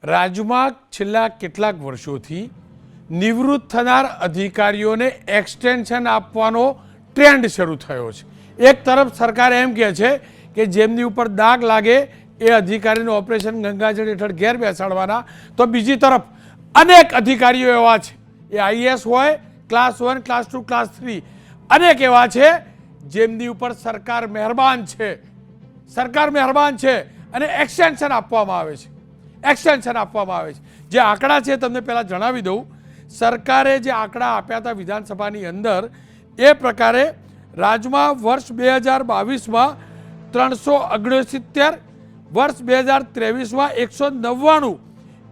રાજ્યમાં છેલ્લા કેટલાક વર્ષોથી નિવૃત્ત થનાર અધિકારીઓને એક્સટેન્શન આપવાનો ટ્રેન્ડ શરૂ થયો છે. એક તરફ સરકાર એમ કહે છે કે જેમની ઉપર દાગ લાગે એ અધિકારીનું ઓપરેશન ગંગાજળ હેઠળ ઘેર બેસાડવાના, તો બીજી તરફ અનેક અધિકારીઓ એવા છે, એ આઈએએસ હોય, ક્લાસ 1, ક્લાસ 2, ક્લાસ 3, અનેક એવા છે જેમની ઉપર સરકાર મહેરબાન છે અને એક્સટેન્શન આપવામાં આવે છે. જે આંકડા છે તમને પહેલાં જણાવી દઉં. સરકારે જે આંકડા આપ્યા હતા વિધાનસભાની અંદર, એ પ્રકારે રાજ્યમાં વર્ષ 2022માં 369, વર્ષ 2023માં 199,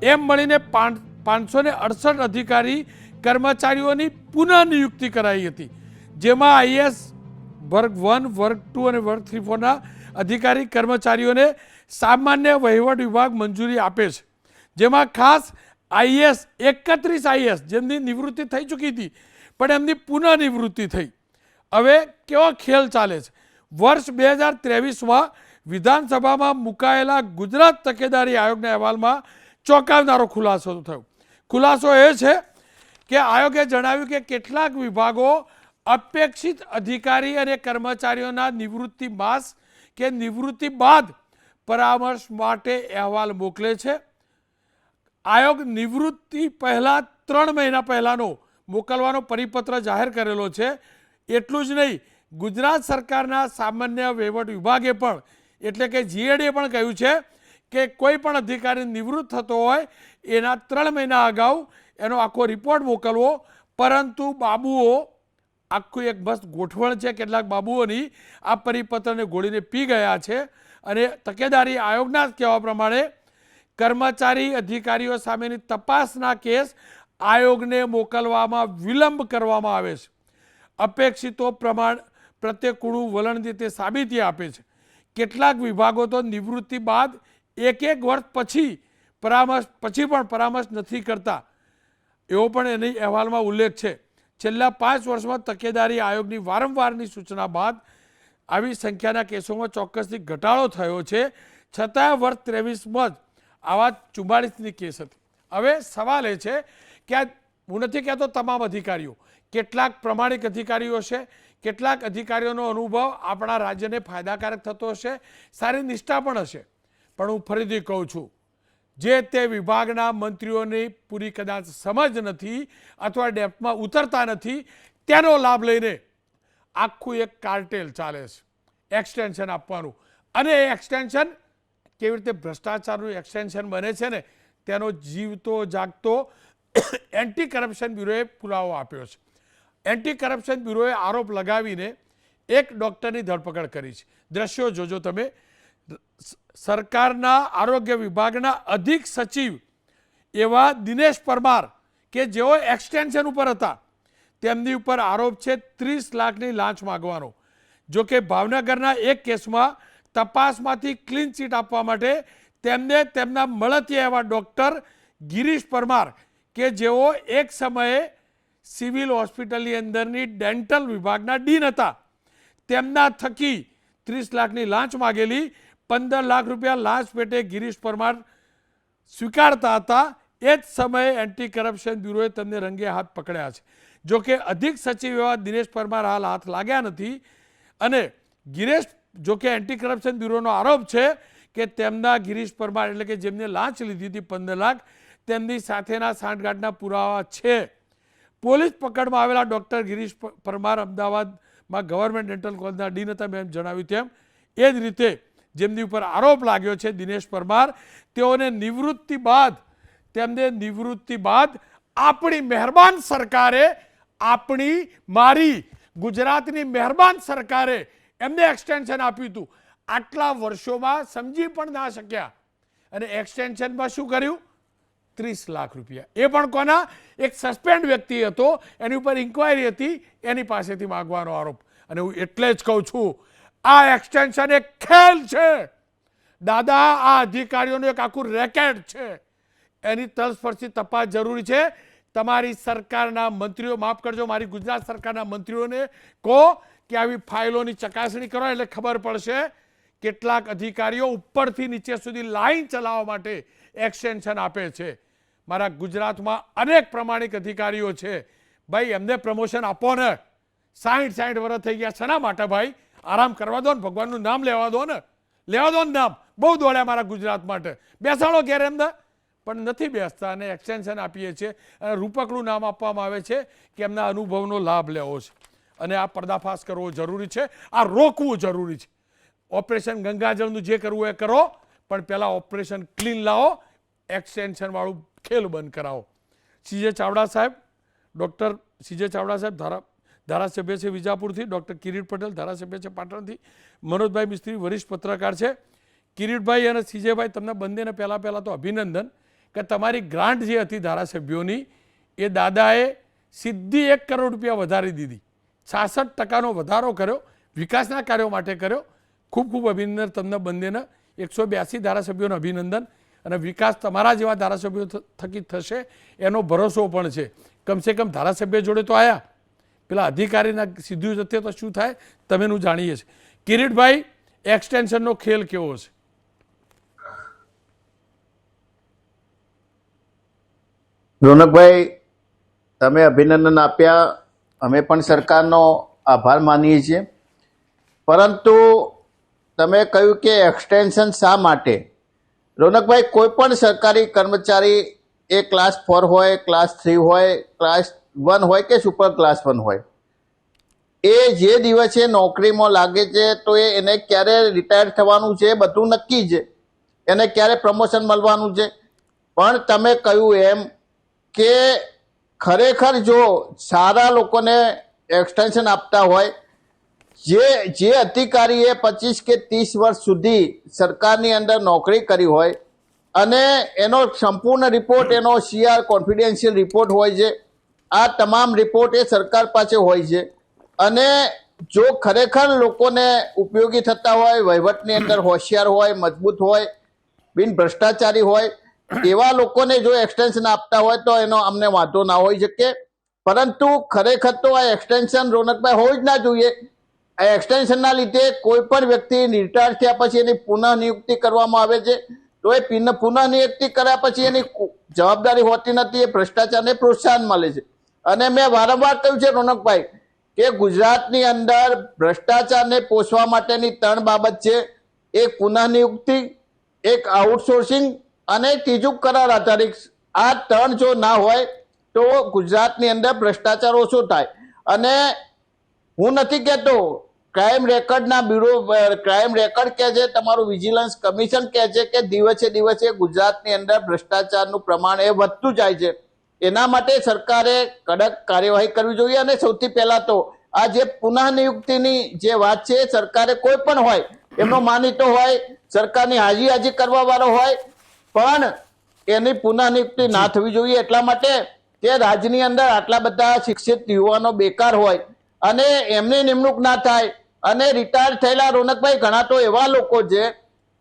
એમ મળીને 568 અધિકારી કર્મચારીઓની પુનઃનિયુક્તિ કરાઈ હતી. જેમાં આઈએએસ વર્ગ 1, વર્ગ 2 અને વર્ગ 3, 4ના અધિકારી કર્મચારીઓને સામાન્ય વહીવટ વિભાગ મંજૂરી આપે છે. જેમાં ખાસ આઈએએસ 31 આઈએએસ જેમની નિવૃત્તિ થઈ ચૂકી હતી પણ એમની પુનઃનિવૃત્તિ થઈ. હવે કેવો ખેલ ચાલે છે? વર્ષ 2023માં વિધાનસભામાં મુકાયેલા ગુજરાત તકેદારી આયોગના અહેવાલમાં ચોંકાવનારો ખુલાસો થયો. ખુલાસો એ છે કે આયોગે જણાવ્યું કે કેટલાક વિભાગો અપેક્ષિત અધિકારી અને કર્મચારીઓના નિવૃત્તિ માસ કે નિવૃત્તિ બાદ પરામર્શ માટે અહેવાલ મોકલે છે. આયોગ નિવૃત્તિ પહેલાં 3 મહિના પહેલાંનો મોકલવાનો પરિપત્ર જાહેર કરેલો છે. એટલું જ નહીં, ગુજરાત સરકારના સામાન્ય વહીવટ વિભાગે પણ એટલે કે જીએડીએ પણ કહ્યું છે કે કોઈ પણ અધિકારી નિવૃત્ત થતો હોય એના 3 મહિના અગાઉ એનો આખો રિપોર્ટ મોકલવો. પરંતુ બાબુઓ, આખું એક મસ્ત ગોઠવણ છે કેટલાક બાબુઓની, આ પરિપત્રને ગોળીને પી ગયા છે. અને તકેદારી આયોગના જ કહેવા પ્રમાણે કર્મચારી અધિકારીઓ સામેની તપાસના કેસ આયોગને મોકલવામાં વિલંબ કરવામાં આવે છે. અપેક્ષિતો પ્રમાણ પ્રત્યે કુણું વલણ તે સાબિતી આપે છે. કેટલાક વિભાગો તો નિવૃત્તિ બાદ 1 વર્ષ પછી પણ પરામર્શ નથી કરતા, એવો પણ એની અહેવાલમાં ઉલ્લેખ છે. છેલ્લા 5 વર્ષમાં તકેદારી આયોગની વારંવારની સૂચના બાદ આવી સંખ્યાના કેસોમાં ચોક્કસથી ઘટાડો થયો છે. છતાં વર્ષ 23માં જ આવા 44ની કેસ હતી. હવે સવાલ એ છે કે હું નથી કહેતો તમામ અધિકારીઓ, કેટલાક પ્રમાણિક અધિકારીઓ છે, કેટલાક અધિકારીઓનો અનુભવ આપણા રાજ્યને ફાયદાકારક થતો હશે, સારી નિષ્ઠા પણ હશે. પણ હું ફરીથી કહું છું, જે તે વિભાગના મંત્રીઓની પૂરી કદાચ સમજ નથી અથવા ડેપ્થમાં ઉતરતા નથી, તેનો લાભ લઈને આખું એક કાર્ટેલ ચાલે છે એક્સટેન્શન આપવાનું. અને એ એક્સટેન્શન કેવી રીતે ભ્રષ્ટાચારનું એક્સટેન્શન બને છે ને, તેનો જીવતો જાગતો એન્ટી કરપ્શન બ્યુરોએ પુરાવો આપ્યો છે. એન્ટી કરપ્શન બ્યુરોએ આરોપ લગાવીને એક ડૉક્ટરની ધરપકડ કરી છે. દ્રશ્યો જોજો તમે. સરકારના આરોગ્ય વિભાગના અધિક સચિવ એવા દિનેશ પરમાર કે જેઓ એક્સટેન્શન ઉપર હતા, તેમની ઉપર આરોપ છે 30 લાખની લાંચ માગવાનો. જો કે ભાવનગરના એક કેસમાં તપાસમાંથી ક્લીન ચીટ આપવા માટે તેમને તેમના મળતિયા એવા ડૉક્ટર ગિરીશ પરમાર કે જેઓ એક સમયે સિવિલ હોસ્પિટલની અંદરની ડેન્ટલ વિભાગના ડીન હતા, તેમના થકી 30 લાખની લાંચ માગેલી. 15 લાખ રૂપિયા લાંચ પેટે ગિરીશ પરમાર સ્વીકારતા હતા. એ જ સમયે એન્ટી કરપ્શન બ્યુરોએ તેમને રંગે હાથ પકડ્યા છે. જોકે અધિક સચિવ એવા દિનેશ પરમાર હાલ હાથ લાગ્યા નથી. અને ગિરીશ, જોકે એન્ટી કરપ્શન બ્યુરોનો આરોપ છે કે તેમના ગિરીશ પરમાર એટલે કે જેમને લાંચ લીધી હતી 15 લાખ, તેમની સાથેના સાંઠગાંઠના પુરાવા છે. પોલીસ પકડમાં આવેલા ડૉક્ટર ગિરીશ પરમાર અમદાવાદમાં ગવર્મેન્ટ ડેન્ટલ કોલેજના ડીન હતા, મેં જણાવ્યું તેમ. એ જ રીતે જેમની ઉપર આરોપ લાગ્યો છે દિનેશ પરમાર, તેઓને નિવૃત્તિ બાદ આપણી મહેરબાન સરકારે, મારી ગુજરાતની મહેરબાન સરકારે એમને એક્સટેન્શન આપ્યું હતું. આટલા વર્ષોમાં સમજી પણ ના શક્યા અને એક્સટેન્શનમાં શું કર્યું? 30 લાખ રૂપિયા. એ પણ કોના? એક સસ્પેન્ડ વ્યક્તિ હતો, એની ઉપર ઇન્ક્વાયરી હતી, એની પાસેથી માગવાનો આરોપ. અને હું એટલે જ કહું છું, આ એક્સટેન્શન એક ખેલ છે દાદા. આ અધિકારીઓનું એક આખું રેકેટ છે. એની તલસ્પર્શી તપાસ જરૂરી છે. તમારી સરકારના મંત્રીઓ, માફ કરજો, મારી ગુજરાત સરકારના મંત્રીઓને કહો કે આવી ફાઇલોની ચકાસણી કરો એટલે ખબર પડશે કેટલાક અધિકારીઓ ઉપરથી નીચે સુધી લાઈન ચલાવવા માટે એક્સટેન્શન આપે છે. મારા ગુજરાતમાં અનેક પ્રમાણિક અધિકારીઓ છે. ભાઈ એમને પ્રમોશન આપો ને. 60 વર્ષ થઈ ગયા, શેના માટે ભાઈ? આરામ કરવા દો ને, ભગવાનનું નામ લેવા દો ને, નામ. બહુ દોડ્યા મારા ગુજરાત માટે, બેસાડો ઘેર એમને. પણ નથી બેસતા અને એક્સટેન્શન આપીએ છીએ અને રૂપકનું નામ આપવામાં આવે છે કે એમના અનુભવનો લાભ લેવો છે. અને આ પર્દાફાશ કરવો જરૂરી છે, આ રોકવું જરૂરી છે. ઓપરેશન ગંગાજળનું જે કરવું એ કરો, પણ પહેલાં ઓપરેશન ક્લીન લાવો, એક્સટેન્શનવાળું ખેલ બંધ કરાવો. સીજે ચાવડા સાહેબ, ડૉક્ટર સીજે ચાવડા સાહેબ ધારાસભ્ય છે વિજાપુરથી, ડૉક્ટર કિરીટ પટેલ ધારાસભ્ય છે પાટણથી, મનોજભાઈ મિસ્ત્રી વરિષ્ઠ પત્રકાર છે. કિરીટભાઈ અને સીજેભાઈ, તમને બંનેને પહેલાં તો અભિનંદન કે તમારી ગ્રાન્ટ જે હતી ધારાસભ્યોની એ દાદાએ સીધી 1 કરોડ રૂપિયા વધારી દીધી. 66% વધારો કર્યો, વિકાસના કાર્યો માટે કર્યો. ખૂબ ખૂબ અભિનંદન તમને બંનેને. 182 ધારાસભ્યોને અભિનંદન. અને વિકાસ તમારા જેવા ધારાસભ્યો થકી થશે એનો ભરોસો પણ છે. કમસે કમ ધારાસભ્ય જોડે તો આવ્યા, પેલા અધિકારીના સીધું જતે તો શું થાય તમેનું જાણીએ છીએ. કિરીટભાઈ, એક્સટેન્શનનો ખેલ કેવો છે? રોનકભાઈ, તમે અભિનંદન આપ્યા, અમે પણ સરકારનો આભાર માનીએ છીએ. પરંતુ તમે કહ્યું કે એક્સટેન્શન શા માટે? રોનકભાઈ, કોઈ પણ સરકારી કર્મચારી એ ક્લાસ 4 હોય, ક્લાસ 3 હોય, ક્લાસ 1 હોય કે સુપર ક્લાસ 1 હોય, એ જે દિવસે નોકરીમાં લાગે છે તો એને ક્યારે રિટાયર થવાનું છે એ બધું નક્કી છે, એને ક્યારે પ્રમોશન મળવાનું છે. પણ તમે કહ્યું એમ કે ખરેખર જો સારા લોકોને એક્સટેન્શન આપતા હોય, જે અધિકારીએ 25 કે 30 વર્ષ સુધી સરકારની અંદર નોકરી કરી હોય અને એનો સંપૂર્ણ રિપોર્ટ, એનો CR કોન્ફિડેન્શિયલ રિપોર્ટ હોય છે, આ તમામ રિપોર્ટ એ સરકાર પાસે હોય છે. અને જો ખરેખર લોકોને ઉપયોગી થતા હોય, વહીવટની અંદર હોશિયાર હોય, મજબૂત હોય, બિન ભ્રષ્ટાચારી હોય, એવા લોકોને જો એક્સટેન્શન આપતા હોય તો એનો અમને વાંધો ના હોઈ શકે. પરંતુ ખરેખર તો આ એક્સટેન્શન રોનકભાઈ હોવું જ ના જોઈએ. આ એક્સટેન્શનના લીધે કોઈ પણ વ્યક્તિ રિટાયર થયા પછી એની પુનઃ નિયુક્તિ કરવામાં આવે છે, તો એ પુનઃ નિયુક્તિ કર્યા પછી એની જવાબદારી હોતી નથી, એ ભ્રષ્ટાચારને પ્રોત્સાહન મળે છે. અને મેં વારંવાર કહ્યું છે રોનકભાઈ કે ગુજરાતની અંદર ભ્રષ્ટાચારને પોષવા માટેની 3 બાબત છે. એક પુનઃ નિયુક્તિ, એક આઉટસોર્સિંગ અને ત્રીજું કરાર આધારિત. આ 3 જો ના હોય તો ગુજરાતની અંદર ભ્રષ્ટાચાર ઓછો થાય. અને હું નથી કહેતો, ક્રાઇમ રેકર્ડના ક્રાઇમ રેકર્ડ કહે છે, તમારું વિજિલન્સ કમિશન કહે છે કે દિવસે ગુજરાતની અંદર ભ્રષ્ટાચારનું પ્રમાણ એ વધતું જાય છે. એના માટે સરકારે કડક કાર્યવાહી કરવી જોઈએ. અને સૌથી પહેલા તો આ જે પુનઃ નિયુક્તિની જે વાત છે, સરકારે કોઈ પણ હોય, એમનો માનીતો હોય, સરકારની હાજી કરવા વાળો હોય, પણ એની પુનઃ નિયુક્તિ ના થવી જોઈએ. એટલા માટે કે રાજ્યની અંદર આટલા બધા શિક્ષિત યુવાનો બેકાર હોય અને એમની નિમણૂક ના થાય. અને રિટાયર થયેલા રોનકભાઈ ઘણા તો એવા લોકો છે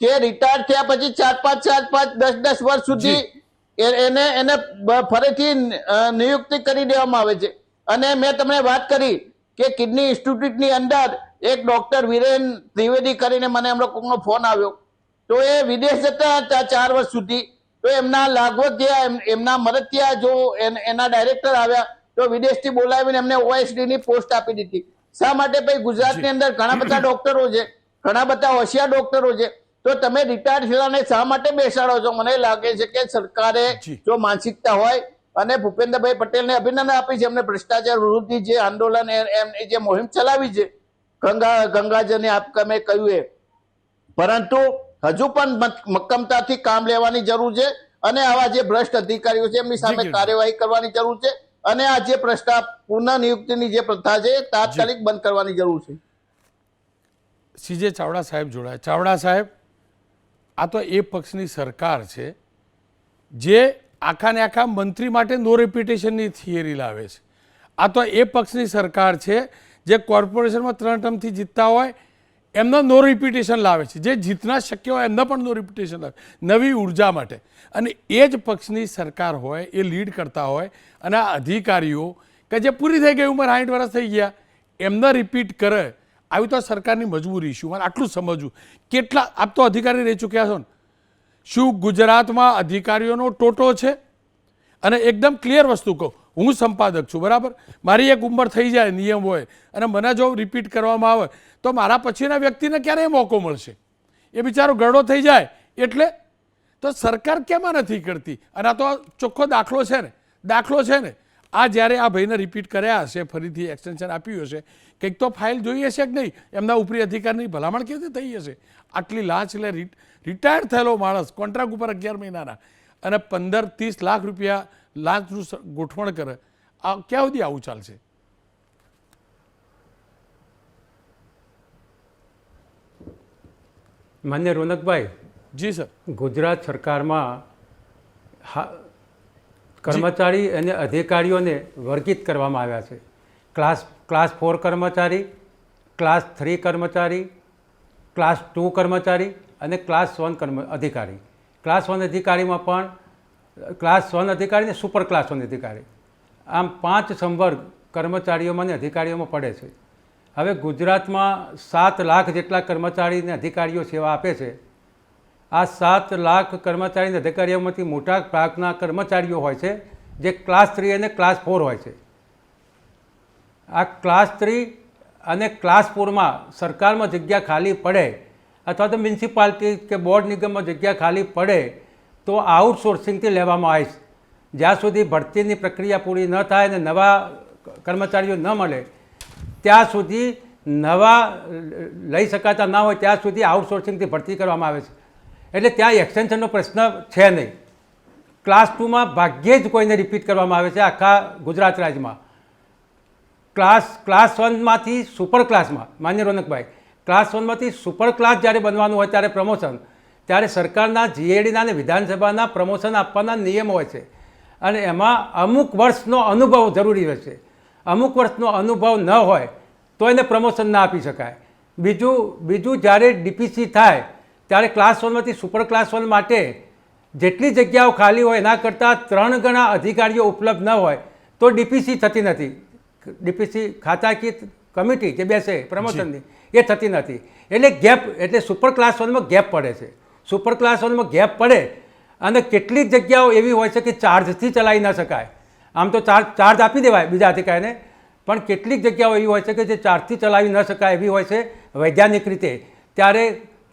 કે રિટાયર થયા પછી 4-5, 10 વર્ષ સુધી એને ફરીથી નિયુક્તિ કરી દેવામાં આવે છે. અને મેં તમને વાત કરી કે કિડની ઇન્સ્ટિટ્યૂટની અંદર એક ડોક્ટર વિરેન ત્રિવેદી કરીને મને હમણાં કોઈનો ફોન આવ્યો, તો એ વિદેશ જતા હતા 4 વર્ષ સુધી. તો એમના લાગવત જે એમના મરતિયા જો એના ડાયરેક્ટર આવ્યા તો વિદેશથી બોલાવીને એમને OSD ની પોસ્ટ આપી દીધી. શા માટે? ભાઈ ગુજરાતની અંદર ઘણા બધા ડોક્ટરો છે, ઘણા બધા હોશિયાર ડોક્ટરો છે, તો તમે રિટાયર થયેલાને શા માટે બેસાડો છો? મને લાગે છે કે સરકારે જો માનસિકતા હોય, અને ભૂપેન્દ્રભાઈ પટેલને અભિનંદન આપી છે, એમને ભ્રષ્ટાચાર વિરુદ્ધ જે આંદોલન એમની જે મુહિમ ચલાવી છે, ગંગાજળને મેં કહ્યું એ, પરંતુ હજુ પણ મક્કમતાથી કામ લેવાની જરૂર છે. અને આવા જે ભ્રષ્ટ અધિકારીઓ છે એમની સામે કાર્યવાહી કરવાની જરૂર છે. અને આ જે પુનઃ નિયુક્તિની જે પ્રથા છે તાત્કાલિક બંધ કરવાની જરૂર છે. સીજે ચાવડા સાહેબ જોડાય. ચાવડા સાહેબ, આ તો એ પક્ષની સરકાર છે જે આખાને આખા મંત્રી માટે નો રેપ્યુટેશનની થિયરી લાવે છે. આ તો એ પક્ષની સરકાર છે જે કોર્પોરેશનમાં 3 ટર્મથી જીતતા હોય એમનો નો રિપ્યુટેશન લાવે છે, જે જીતના શક્ય હોય એમનો પણ નો રિપ્યુટેશન લાવે નવી ઉર્જા માટે. અને એ જ પક્ષની સરકાર હોય, એ લીડ કરતા હોય, અને આ અધિકારીઓ કે જે પૂરી થઈ ગઈ ઉંમર 60 વર્ષ થઈ ગયા, એમને રિપીટ કરે આવી તો સરકારની મજબૂરી શું, મારે આટલું સમજવું. કેટલા આપ તો અધિકારી રહી ચૂક્યા છો ને, શું ગુજરાતમાં અધિકારીઓનો ટોટો છે? અને એકદમ ક્લિયર વસ્તુ કહું, હું સંપાદક છું, બરાબર, મારી એક ઉંમર થઈ જાય નિયમ હોય અને મને જો રિપીટ કરવામાં આવે તો મારા પછીના વ્યક્તિને ક્યારેય મોકો મળશે? એ બિચારો ગરડો થઈ જાય એટલે તો સરકાર કેમ આ નથી કરતી? અને આ તો ચોખ્ખો દાખલો છે ને આ જ્યારે આ ભાઈને રિપીટ કર્યા હશે, ફરીથી એક્સટેન્શન આપ્યું હશે, કંઈક તો ફાઇલ જોઈ હશે કે નહીં, એમના ઉપરી અધિકારીની ભલામણ કેવી રીતે થઈ હશે? આટલી લાંચ લે, રિટાયર્ડ થયેલો માણસ કોન્ટ્રાક્ટ ઉપર 11 મહિનાના અને 15-30 લાખ રૂપિયા લાંચનું ગોઠવણ કરે, આ ક્યાં સુધી આવું ચાલશે? માન્ય રોનકભાઈ, જી સર. ગુજરાત સરકારમાં કર્મચારી અને અધિકારીઓને વર્ગીત કરવામાં આવ્યા છે. ક્લાસ 4 કર્મચારી, ક્લાસ 3 કર્મચારી, ક્લાસ 2 કર્મચારી અને ક્લાસ 1 અધિકારી. ક્લાસ 1 અધિકારીમાં પણ ક્લાસ 1 અધિકારી અને સુપર ક્લાસ 1 અધિકારી, આમ 5 સંવર્ગ કર્મચારીઓમાં અને અધિકારીઓમાં પડે છે. હવે ગુજરાતમાં 7 લાખ જેટલા કર્મચારી અને અધિકારીઓ સેવા આપે છે. આ 7 લાખ કર્મચારી અને અધિકારીઓમાંથી મોટા ભાગના કર્મચારીઓ હોય છે જે ક્લાસ 3 અને ક્લાસ 4 હોય છે. આ ક્લાસ 3 અને ક્લાસ 4માં સરકારમાં જગ્યા ખાલી પડે અથવા તો મ્યુનિસિપાલિટી કે બોર્ડ નિગમમાં જગ્યા ખાલી પડે તો આઉટસોર્સિંગથી લેવામાં આવે છે. જ્યાં સુધી ભરતીની પ્રક્રિયા પૂરી ન થાય અને નવા કર્મચારીઓ ન મળે ત્યાં સુધી, નવા લઈ શકાતા ના હોય ત્યાં સુધી આઉટસોર્સિંગથી ભરતી કરવામાં આવે છે. એટલે ત્યાં એક્સટેન્શનનો પ્રશ્ન છે નહીં. ક્લાસ 2માં ભાગ્યે જ કોઈને રિપીટ કરવામાં આવે છે આખા ગુજરાત રાજ્યમાં. ક્લાસ 1માંથી સુપર ક્લાસમાં, માન્ય રોનકભાઈ, ક્લાસ 1માંથી સુપર ક્લાસ જ્યારે બનવાનું હોય ત્યારે પ્રમોશન, ત્યારે સરકારના જીએડીના અને વિધાનસભાના પ્રમોશન આપવાના નિયમ હોય છે અને એમાં અમુક વર્ષનો અનુભવ જરૂરી હોય છે. અમુક વર્ષનો અનુભવ ન હોય તો એને પ્રમોશન ના આપી શકાય. બીજું જ્યારે ડીપીસી થાય ત્યારે ક્લાસ 1માંથી સુપર ક્લાસ 1 માટે જેટલી જગ્યાઓ ખાલી હોય એના કરતાં 3 ગણા અધિકારીઓ ઉપલબ્ધ ન હોય તો ડીપીસી થતી નથી. ડીપીસી ખાતાકીય કમિટી જે બેસે પ્રમોશનની એ થતી નથી. એટલે સુપર ક્લાસ 1માં ગેપ પડે છે. સુપર ક્લાસ 1માં ગેપ પડે અને કેટલીક જગ્યાઓ એવી હોય છે કે ચાર્જથી ચલાવી ન શકાય. આમ તો ચાર્જ આપી દેવાય બીજા અધિકારીને, પણ કેટલીક જગ્યાઓ એવી હોય છે કે જે ચાર્જથી ચલાવી ન શકાય એવી હોય છે વૈજ્ઞાનિક રીતે, ત્યારે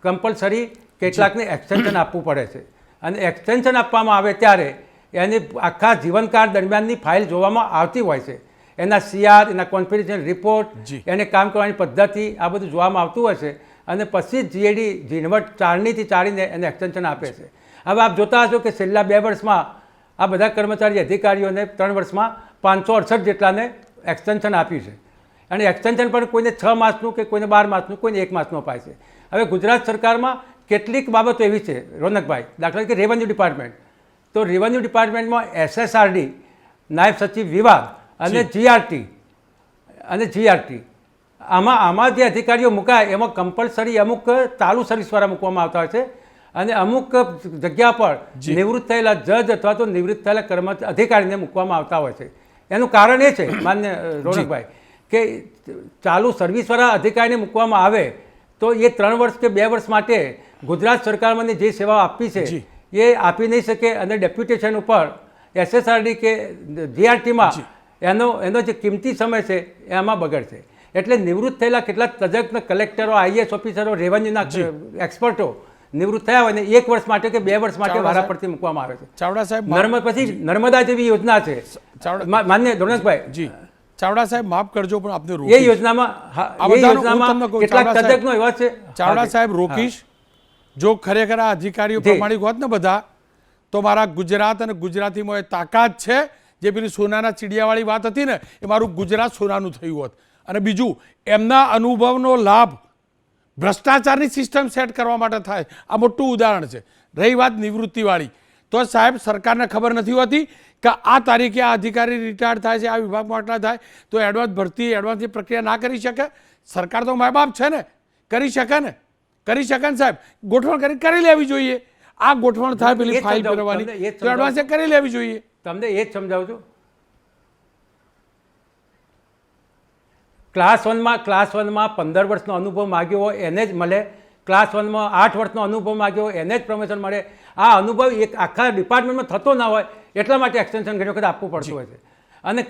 કમ્પલસરી કેટલાકને એક્સટેન્શન આપવું પડે છે. અને એક્સટેન્શન આપવામાં આવે ત્યારે એની આખા જીવનકાળ દરમિયાનની ફાઇલ જોવામાં આવતી હોય છે. એના CR, એના કોન્ફિડન્શિયલ રિપોર્ટ, એને કામ કરવાની પદ્ધતિ, આ બધું જોવામાં આવતું હોય છે અને પછી જીએડી ઝીણવટ ચાળણીથી ચાળીને એને એક્સટેન્શન આપે છે. હવે આપ જોતા હશો કે છેલ્લા 2 વર્ષમાં આ બધા કર્મચારી અધિકારીઓને 3 વર્ષમાં 568 જેટલાને એક્સટેન્શન આપ્યું છે. અને એક્સટેન્શન પણ કોઈને 6 માસનું કે કોઈને 12 માસનું, કોઈને 1 માસનું અપાય છે. હવે ગુજરાત સરકારમાં કેટલીક બાબતો એવી છે રોનકભાઈ, દાખલા તરીકે રેવન્યુ ડિપાર્ટમેન્ટ, તો રેવન્યુ ડિપાર્ટમેન્ટમાં SSRD, નાયબ સચિવ વિભાગ અને GRT આમાં જે અધિકારીઓ મુકાય એમાં કમ્પલસરી અમુક ચાલુ સર્વિસવાળા મૂકવામાં આવતા હોય છે અને અમુક જગ્યા પર નિવૃત્ત થયેલા જજ અથવા તો નિવૃત્ત થયેલા અધિકારીને મૂકવામાં આવતા હોય છે. એનું કારણ એ છે માન્ય રોનકભાઈ કે ચાલુ સર્વિસવાળા અધિકારીને મૂકવામાં આવે તો એ 3 વર્ષ કે 2 વર્ષ માટે ગુજરાત સરકારમાંની જે સેવાઓ આપી છે એ આપી નહીં શકે અને ડેપ્યુટેશન ઉપર SSRD કે GRTમાં એનો જે કિંમતી સમય છે એમાં બગડશે. એટલે નિવૃત્ત થયેલા કેટલાક તજજ્ઞ કલેક્ટરો, IAS ઓફિસરો, રેવન્યુના એક્સપર્ટો નિવૃત્ત થયા હોય ને 1 વર્ષ માટે કે 2 વર્ષ માટે વારા પરથી મૂકવામાં આવે છે. ચાવડા સાહેબ, પછી નર્મદા જેવી યોજના છે માન્ય રોનકભાઈ. જી ચાવડા સાહેબ, માફ કરજો પણ આપને એ યોજનામાં કેટલાક તજજ્ઞો એવા છે. ચાવડા સાહેબ રોકીશ, જો ખરેખર આ અધિકારીઓ પ્રમાણિક હોત ને બધા, તો મારા ગુજરાત અને ગુજરાતીમાં એ તાકાત છે. જે પેલી સોનાના ચીડિયાવાળી વાત હતી ને, એ મારું ગુજરાત સોનાનું થયું હોત. અને બીજું, એમના અનુભવનો લાભ ભ્રષ્ટાચારની સિસ્ટમ સેટ કરવા માટે થાય. આ મોટું ઉદાહરણ છે. રહી વાત નિવૃત્તિવાળી, તો સાહેબ સરકારને ખબર નથી હોતી કે આ તારીખે આ અધિકારી રિટાયર્ડ થાય છે, આ વિભાગમાં આટલા થાય, તો એડવાન્સ ભરતી, એડવાન્સની પ્રક્રિયા ના કરી શકે? સરકાર તો મા બાપ છે ને, કરી શકે ને સાહેબ. ગોઠવણ કરી લેવી જોઈએ. આ ગોઠવણ થાય પેલી ફાઇલ કરવાની, તો એડવાન્સ કરી લેવી જોઈએ. તમને એ જ સમજાવું છું. ક્લાસ વનમાં 15 વર્ષનો અનુભવ માગ્યો હોય એને જ મળે, ક્લાસ 1માં 8 વર્ષનો અનુભવ માગ્યો હોય એને જ પ્રમોશન મળે. આ અનુભવ એક આખા ડિપાર્ટમેન્ટમાં થતો ના હોય એટલા માટે એક્સટેન્શન ઘણી વખત આપવું પડતું હોય છે. અને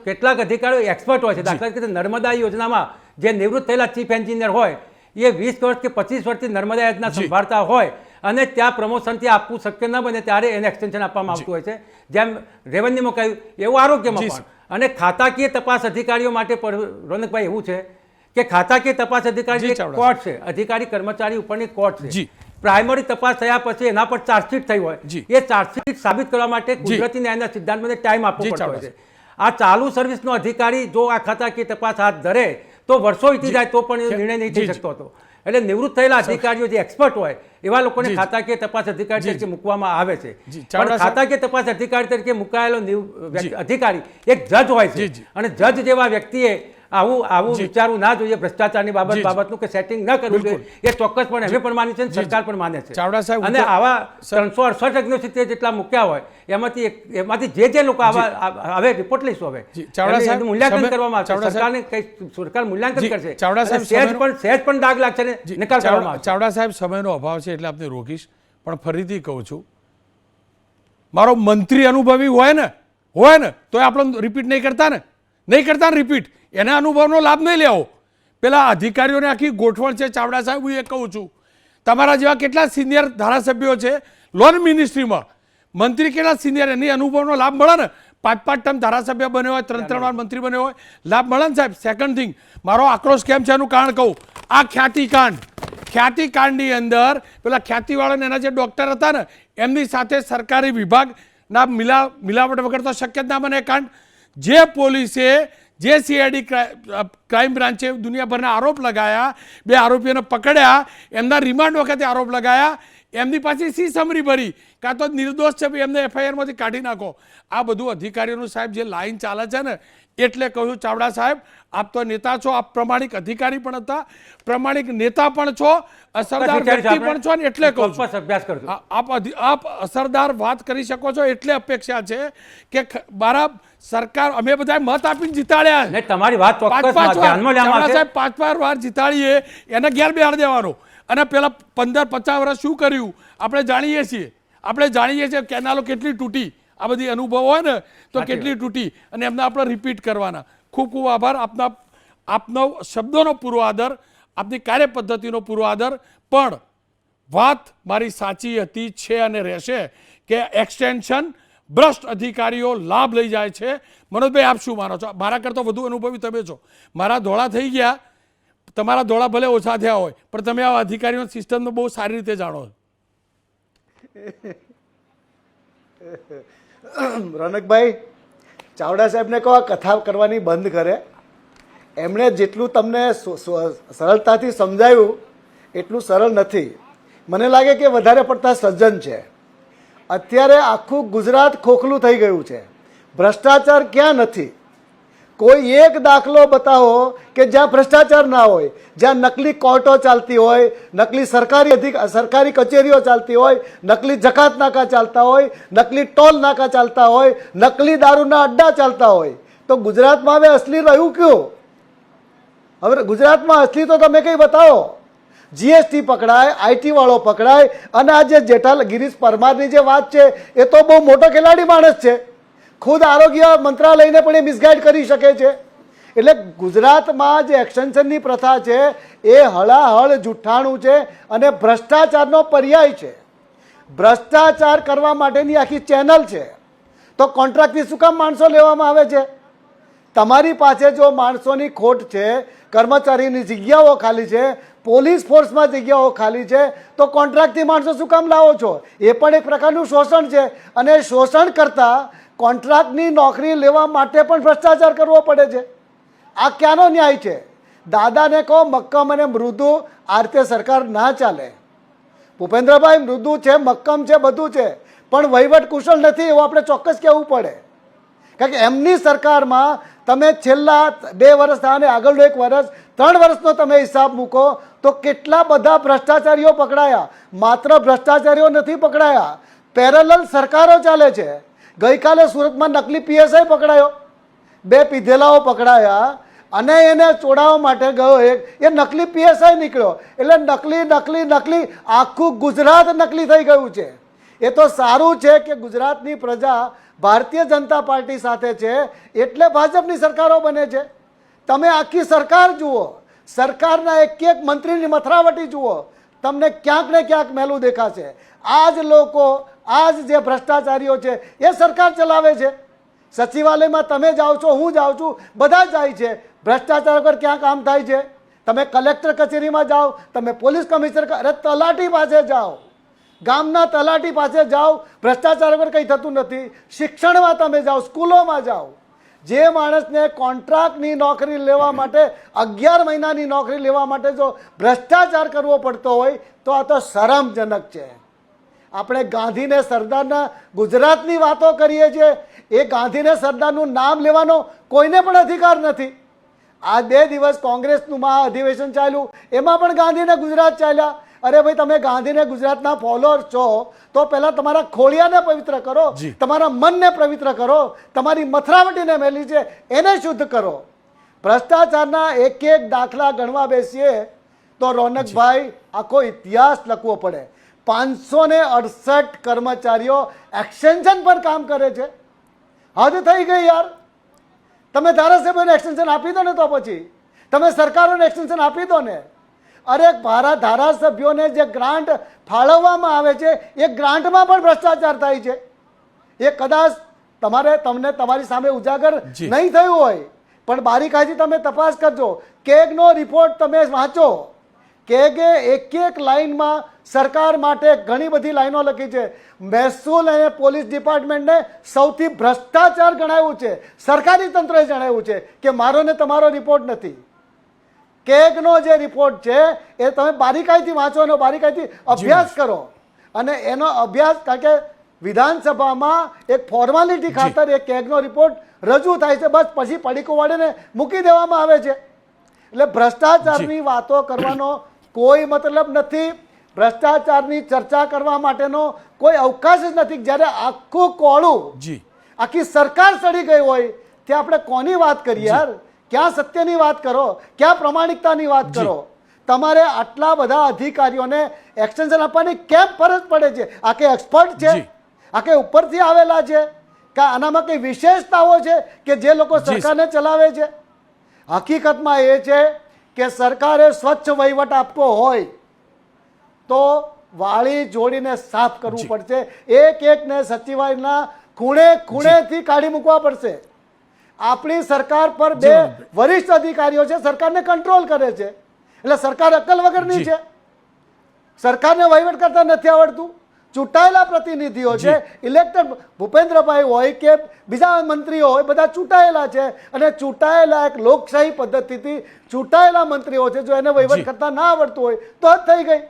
કેટલાક અધિકારીઓ એક્સપર્ટ હોય છે. દાખલા તરીકે નર્મદા યોજનામાં જે નિવૃત્ત થયેલા ચીફ એન્જિનિયર હોય એ 20 વર્ષ કે 25 વર્ષથી નર્મદા યોજના સંભાળતા હોય અને ત્યાં પ્રમોશનથી આપવું શક્ય ન બને ત્યારે એને એક્સટેન્શન આપવામાં આવતું હોય છે. જેમ રેવન્યુમાં કહ્યું એવું આરોગ્યમાં પણ. અને ખાતાકીય તપાસ અધિકારીઓ માટે રોનકભાઈ એવું છે કે ખાતાકીય તપાસ અધિકારી કોર્ટ છે, અધિકારી કર્મચારી ઉપરની કોર્ટ છે. પ્રાઇમરી તપાસ થયા પછી એના પર ચાર્જશીટ થઈ હોય, એ ચાર્જશીટ સાબિત કરવા માટે કુદરતી ન્યાયના સિદ્ધાંતમાં ટાઈમ આપવો પડતો હોય છે. આ ચાલુ સર્વિસનો અધિકારી જો આ ખાતાકીય તપાસ હાથ ધરે તો વર્ષો વીતી જાય તો પણ નિર્ણય નહીં થઈ શકતો હતો. એટલે નિવૃત્ત થયેલા અધિકારીઓ જે એક્સપર્ટ હોય એવા લોકોને ખાતાકીય તપાસ અધિકારી તરીકે મૂકવામાં આવે છે. પણ ખાતાકીય તપાસ અધિકારી તરીકે મુકાયેલો અધિકારી એક જજ હોય છે અને જજ જેવા વ્યક્તિએ આવું વિચારવું ના જોઈએ ભ્રષ્ટાચારની બાબતનું કે સેટિંગ ન કરવું જોઈએ. એ ચોક્કસપણે અમે પણ માની છે અને સરકાર પણ માને છે. અને આવા 368 અગ્નિહોત્રી જેટલા મૂક્યા હોય એમાંથી જે લોકો આવા હવે રિપોર્ટ લઈશું, હવે મૂલ્યાંકન કરવામાં આવશે. સરકાર મૂલ્યાંકન કરશે. સહેજ પણ દાગ લાગશે ને નિકાલ કરવામાં આવશે. ચાવડા સાહેબ, સમયનો અભાવ છે એટલે આપને રોકીશ, પણ ફરીથી કહું છું, મારો મંત્રી અનુભવી હોય ને તો આપણે રિપીટ નહીં કરતા ને રિપીટ એના અનુભવનો લાભ નહીં લેવો. પેલા અધિકારીઓને આખી ગોઠવણ છે. ચાવડા સાહેબ, હું એ કહું છું, તમારા જેવા કેટલા સિનિયર ધારાસભ્યો છે લોન મિનિસ્ટ્રીમાં, મંત્રી કેટલા સિનિયર, એની અનુભવનો લાભ મળે ને. 5 ટર્મ ધારાસભ્ય બન્યો હોય, 3 વાર મંત્રી બન્યો હોય, લાભ મળે ને સાહેબ. સેકન્ડ થિંગ, મારો આક્રોશ કેમ છે એનું કારણ કહું. આ ખ્યાતિકાંડની અંદર પેલા ખ્યાતિવાળાને એના જે ડૉક્ટર હતા ને એમની સાથે સરકારી વિભાગના મિલાવટ વગર તો શક્ય જ ના બને કાંડ. જે પોલીસે જે સીઆઈડી ક્રાઇમ બ્રાન્ચે દુનિયાભરના આરોપ લગાયા, 2 આરોપીઓને પકડ્યા, એમના રિમાન્ડ વખતે આરોપ લગાયા, એમની પાછી સી સમરી ભરી, કાં તો નિર્દોષ છે એમને એફઆઈઆરમાંથી કાઢી નાખો. આ બધું અધિકારીઓનું સાહેબ જે લાઈન ચાલે છે ને, એટલે કહ્યું ચાવડા સાહેબ, આપ તો નેતા છો, આપ પ્રમાણિક અધિકારી પણ હતા, પ્રમાણિક નેતા પણ છો, અસરદાર વ્યક્તિ પણ છો, ને એટલે કહું છું અભ્યાસ કરજો. આપ અસરદાર વાત કરી શકો છો. એટલે અપેક્ષા છે કે મારા સરકાર અમે બધા મત આપીને જીતાડ્યા. તમારી વાત ધ્યાનમાં લેવામાં આવશે. 5 વાર જીતાડીએ એને ઘેર બેહાડ દેવાનો. અને પેલા 15-50 વર્ષ શું કર્યું આપણે જાણીએ છીએ. કેનાલો કેટલી તૂટી, આ બધી અનુભવ હોય ને તો કેટલી તૂટી, અને એમને આપણે રિપીટ કરવાના. ખૂબ ખૂબ આભાર આપનો શબ્દોનો પૂરો આદર, આપની કાર્ય પદ્ધતિનો પૂરો આદર. પણ વાત મારી સાચી હતી, છે અને રહેશે કે એક્સટેન્શન ભ્રષ્ટ અધિકારીઓ લાભ લઈ જાય છે. મનોજભાઈ, આપ શું માનો છો? મારા કરતાં વધુ અનુભવી તમે છો. મારા ધોળા થઈ ગયા, તમારા ધોળા ભલે ઓછા થયા હોય, પણ તમે આ અધિકારીઓ સિસ્ટમને બહુ સારી રીતે જાણો છો. રોનકભાઈ, ચાવડા સાહેબને કહો આ કથા કરવાની બંધ કરે. એમણે જેટલું તમને સરળતાથી સમજાવ્યું એટલું સરળ નથી. મને લાગે કે વધારે પડતા સજ્જન છે. અત્યારે આખું ગુજરાત ખોખલું થઈ ગયું છે. ભ્રષ્ટાચાર ક્યાં નથી? કોઈ એક દાખલો બતાવો કે જ્યાં ભ્રષ્ટાચાર ના હોય, જ્યાં નકલી કોર્ટો ચાલતી હોય, નકલી સરકારી કચેરીઓ ચાલતી હોય, નકલી જકાત નાકા ચાલતા હોય, નકલી ટોલ નાકા ચાલતા હોય, નકલી દારૂના અડ્ડા ચાલતા હોય. તો ગુજરાતમાં હવે અસલી રહ્યું ક્યું? હવે ગુજરાતમાં અસલી તો તમે કંઈ બતાવો. જીએસટી પકડાય, આઈટી વાળો પકડાય, અને આ જે ગિરીશ પરમારની જે વાત છે એ તો બહુ મોટો ખેલાડી માણસ છે. ખુદ આરોગ્ય મંત્રાલયને પણ એ મિસગાઈડ કરી શકે છે. એટલે ગુજરાતમાં જે એક્સટેન્શનની પ્રથા છે એ હળાહળ જુઠ્ઠાણું છે અને ભ્રષ્ટાચારનો પર્યાય છે. ભ્રષ્ટાચાર કરવા માટેની આખી ચેનલ છે. તો કોન્ટ્રાક્ટથી શું કામ માણસો લેવામાં આવે છે? તમારી પાસે જો માણસોની ખોટ છે, કર્મચારીની જગ્યાઓ ખાલી છે, પોલીસ ફોર્સમાં જગ્યાઓ ખાલી છે, તો કોન્ટ્રાક્ટથી માણસો શું કામ લાવો છો? એ પણ એક પ્રકારનું શોષણ છે. અને શોષણ કરતાં કોન્ટ્રાક્ટની નોકરી લેવા માટે પણ ભ્રષ્ટાચાર કરવો પડે છે. આ ક્યાંનો ન્યાય છે? દાદાને કહો મક્કમ અને મૃદુ, આ રીતે સરકાર ના ચાલે. ભૂપેન્દ્રભાઈ મૃદુ છે, મક્કમ છે, બધું છે, પણ વહીવટ કુશળ નથી એવું આપણે ચોક્કસ કહેવું પડે. કારણ કે એમની સરકારમાં તમે છેલ્લા 2 વર્ષ થયા અને આગળનું 1 વર્ષ, 3 વર્ષનો તમે હિસાબ મૂકો તો કેટલા બધા ભ્રષ્ટાચારીઓ પકડાયા. માત્ર ભ્રષ્ટાચારીઓ નથી પકડાયા, પેરેલલ સરકારો ચાલે છે. ગઈકાલે સુરતમાં નકલી પીએસઆઈ પકડાયો, 2 પીધેલાઓ પકડાયા, અને એને ચોડાવવા માટે ગયો એ નકલી પીએસઆઈ નીકળ્યો. એટલે નકલી નકલી નકલી આખું ગુજરાત નકલી થઈ ગયું છે. એ તો સારું છે કે ગુજરાતની પ્રજા ભારતીય જનતા પાર્ટી સાથે છે એટલે ભાજપની સરકારો બને છે. તમે આખી સરકાર જુઓ, સરકારના એક એક મંત્રીની મથરાવટી જુઓ, તમને ક્યાંક ને ક્યાંક મેલું દેખાશે. આ જ લોકો, આ જ જે ભ્રષ્ટાચારીઓ છે એ સરકાર ચલાવે છે. સચિવાલયમાં તમે જાઓ છો, હું જાઉં છું, બધા જાય છે. ભ્રષ્ટાચાર વગર ક્યાં કામ થાય છે? તમે કલેક્ટર કચેરીમાં જાઓ, તમે પોલીસ કમિશનર, અરે તલાટી પાસે જાઓ, ગામના તલાટી પાસે જાઓ, ભ્રષ્ટાચાર વગર કંઈ થતું નથી. શિક્ષણમાં તમે જાઓ, સ્કૂલોમાં જાઓ. જે માણસને કોન્ટ્રાક્ટની નોકરી લેવા માટે 11 મહિનાની નોકરી લેવા માટે જો ભ્રષ્ટાચાર કરવો પડતો હોય તો આ તો શરમજનક છે. આપણે ગાંધીને સરદારના ગુજરાતની વાતો કરીએ છીએ, એ ગાંધીને સરદારનું નામ લેવાનો કોઈને પણ અધિકાર નથી. આ 2 દિવસ કોંગ્રેસનું મહા અધિવેશન ચાલ્યું, એમાં પણ ગાંધીને ગુજરાત ચાલ્યા. અરે ભાઈ, તમે ગાંધીને ગુજરાતના ફોલોઅર છો તો પહેલાં તમારા ખોળિયાને પવિત્ર કરો, તમારા મનને પવિત્ર કરો, તમારી મથરાવટીને મેલી છે એને શુદ્ધ કરો. ભ્રષ્ટાચારના એક એક દાખલા ગણવા બેસીએ તો રોનકભાઈ આખો ઇતિહાસ લખવો પડે. 568 કર્મચારીઓ એક્સટેન્શન પર કામ કરે છે. હદ થઈ ગઈ યાર. તમે ધારાસભ્યોને એક્સટેન્શન આપી દો ને, તો પછી તમે સરકારોને એક્સટેન્શન આપી દો ને. અરે ધારાસભ્યોને જે ગ્રાન્ટ ફાળવવામાં આવે છે એ ગ્રાન્ટમાં પણ ભ્રષ્ટાચાર થાય છે. એ કદાચ તમને તમારી સામે ઉજાગર નહીં થયું હોય પણ બારીકાઈથી તમે તપાસ કરજો. કેગનો રિપોર્ટ તમે વાંચો. કેગે એક એક લાઇનમાં સરકાર માટે ઘણી બધી લાઈનો લખી છે. મહેસૂલ અને પોલીસ ડિપાર્ટમેન્ટને સૌથી ભ્રષ્ટાચાર ગણાવ્યું છે. સરકારી તંત્રએ જણાવ્યું છે કે મારો ને તમારો રિપોર્ટ નથી. કેગનો જે રિપોર્ટ છે એ તમે બારીકાઈથી વાંચો, એનો બારીકાઈથી અભ્યાસ કરો. અને એનો અભ્યાસ, કારણ કે વિધાનસભામાં એક ફોર્માલિટી ખાતર એ કેગનો રિપોર્ટ રજૂ થાય છે, બસ પછી પડીકો વાળીને મૂકી દેવામાં આવે છે. એટલે ભ્રષ્ટાચારની વાતો કરવાનો કોઈ મતલબ નથી. ભ્રષ્ટાચારની ચર્ચા કરવા માટેનો કોઈ અવકાશ જ નથી. જ્યારે આખું કોળું, આખી સરકાર સડી ગઈ હોય ત્યાં આપણે કોની વાત કરીએ યાર? ક્યાં સત્યની વાત કરો, ક્યાં પ્રમાણિકતાની વાત કરો? તમારે આટલા બધા અધિકારીઓને એક્સટેન્શન આપવાની કેમ ફરજ પડે છે? આ કે એક્સપર્ટ છે? આ કે ઉપરથી આવેલા છે? કે આનામાં કઈ વિશેષતાઓ છે કે જે લોકો સરકારને ચલાવે છે? હકીકતમાં એ છે કે સરકારે સ્વચ્છ વહીવટ આપવો હોય તો વાળી જોડીને સાફ કરવું પડશે. એક એકને સચિવાલયના ખૂણે ખૂણેથી કાઢી મૂકવા પડશે. આપણી સરકાર પર 2 વરિષ્ઠ અધિકારીઓ છે, સરકારને કંટ્રોલ કરે છે. એટલે સરકાર અક્કલ વગરની છે. સરકારને વહીવટ કરતા નથી આવડતું. ચૂંટાયેલા પ્રતિનિધિઓ છે, ઇલેક્ટેડ ભૂપેન્દ્રભાઈ હોય કે બીજા મંત્રીઓ હોય, બધા ચૂંટાયેલા છે. અને ચૂંટાયેલા એક લોકશાહી પદ્ધતિથી ચૂંટાયેલા મંત્રીઓ છે. જો એને વહીવટ કરતા ના આવડતું હોય તો જ થઈ ગઈ.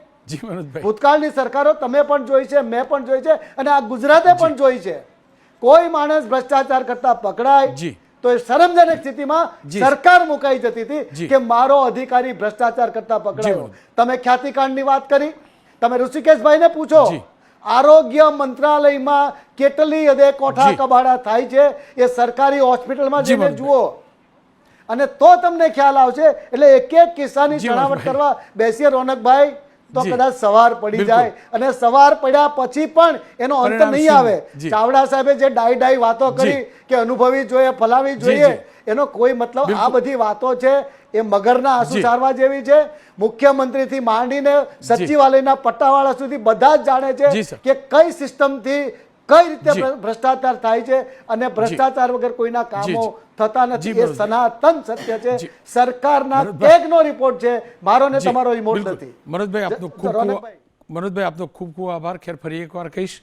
ભૂતકાળની સરકારો તમે પણ જોઈ છે, મેં પણ જોઈ છે, અને આ ગુજરાતે પણ જોઈ છે. કોઈ માણસ ભ્રષ્ટાચાર કરતા પકડાય તો એ શરમજનક સ્થિતિમાં સરકાર મુકાઈ જતી હતી કે મારો અધિકારી ભ્રષ્ટાચાર કરતા પકડાયો. તમે ખ્યાતિકાંડની વાત કરી, તમે ઋષિકેશભાઈને પૂછો, આરોગ્ય મંત્રાલયમાં કેટલી હદે કોઠા કબાડા થાય છે એ સરકારી હોસ્પિટલમાં જઈને જુઓ અને તો તમને ખ્યાલ આવશે. એટલે એક એક કિસ્સાની છણાવટ કરવા બેસીએ રોનકભાઈ તો કદાચ સવાર પડી જાય, અને સવાર પડ્યા પછી પણ એનો અંત નહીં આવે. ચાવડા સાહેબે જે ડાઈ વાતો કરી કે અનુભવી જોઈએ, ફલાવી જોઈએ, એનો કોઈ મતલબ. આ બધી વાતો છે એ મગરના આંસુ સારવા જેવી છે. મુખ્યમંત્રીથી માંડીને સચિવાલયના પટ્ટાવાળા સુધી બધા જ જાણે છે કે કઈ સિસ્ટમથી કઈ રીતે ભ્રષ્ટાચાર થાય છે અને ભ્રષ્ટાચાર વગર કોઈના કામો થતા નથી. એ સનાતન સત્ય છે. સરકારના કેગનો રિપોર્ટ છે, મારો ને તમારો રિમોટ નથી. મનોજભાઈ આપનો ખૂબ ખૂબ આભાર. ખેર ફરી એકવાર કહીશ,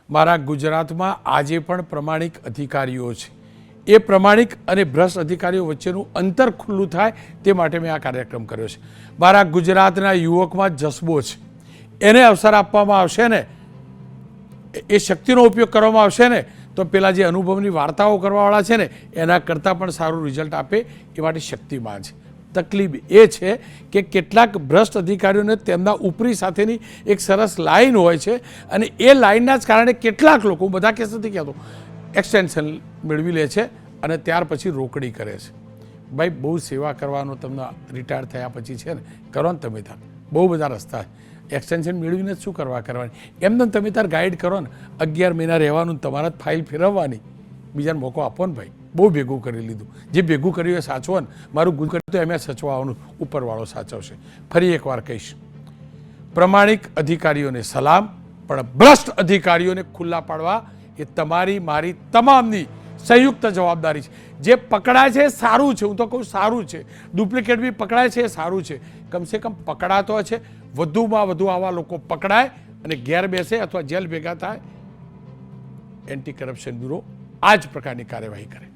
મારા ગુજરાતમાં આજે પણ પ્રમાણિક અધિકારીઓ છે. એ પ્રમાણિક અને ભ્રષ્ટ અધિકારીઓ વચ્ચેનું અંતર ખુલ્લું થાય તે માટે મેં આ કાર્યક્રમ કર્યો છે. મારા ગુજરાતના યુવકમાં જસબો છે, એને અવસર આપવામાં આવશે ને, એ શક્તિનો ઉપયોગ કરવામાં આવશે ને તો પેલા જે અનુભવની વાર્તાઓ કરવાવાળા છે ને એના કરતાં પણ સારું રિઝલ્ટ આપે એ માટે શક્તિમાન છે. તકલીફ એ છે કે કેટલાક ભ્રષ્ટ અધિકારીઓને તેમના ઉપરી સાથેની એક સરસ લાઈન હોય છે અને એ લાઈનના જ કારણે કેટલાક લોકો, હું બધા કેસ નથી કહેતો, એક્સટેન્શન મેળવી લે છે અને ત્યાર પછી રોકડી કરે છે. ભાઈ બહુ સેવા કરવાનો તમને રિટાયર થયા પછી છે ને કરો ને તમે તાર બહુ બધા રસ્તા એક્સટેન્શન મેળવીને શું કરવાની એમને તમે તાર ગાઈડ કરો ને 11 મહિના રહેવાનું તમારા જ ફાઇલ ફેરવવાની બીજાને મોકો આપો ને ભાઈ બહુ ભેગું કરી લીધું જે ભેગું કર્યું એ સાચવો ને મારું ગુણ કર્યું તો એમ સચવાવાનું ઉપરવાળો સાચવશે ફરી એકવાર કહીશ પ્રમાણિક અધિકારીઓને સલામ પણ ભ્રષ્ટ અધિકારીઓને ખુલ્લા પાડવા એ તમારી મારી તમામની સંયુક્ત જવાબદારી છે જે પકડાય છે સારું છે હું તો કહું સારું છે ડુપ્લિકેટ બી પકડાય છે એ સારું છે કમસે કમ પકડાતો છે વધુમાં વધુ આવા લોકો પકડાય અને ઘેર બેસે અથવા જેલ ભેગા થાય એન્ટી કરપ્શન બ્યુરો આ જ પ્રકારની કાર્યવાહી કરે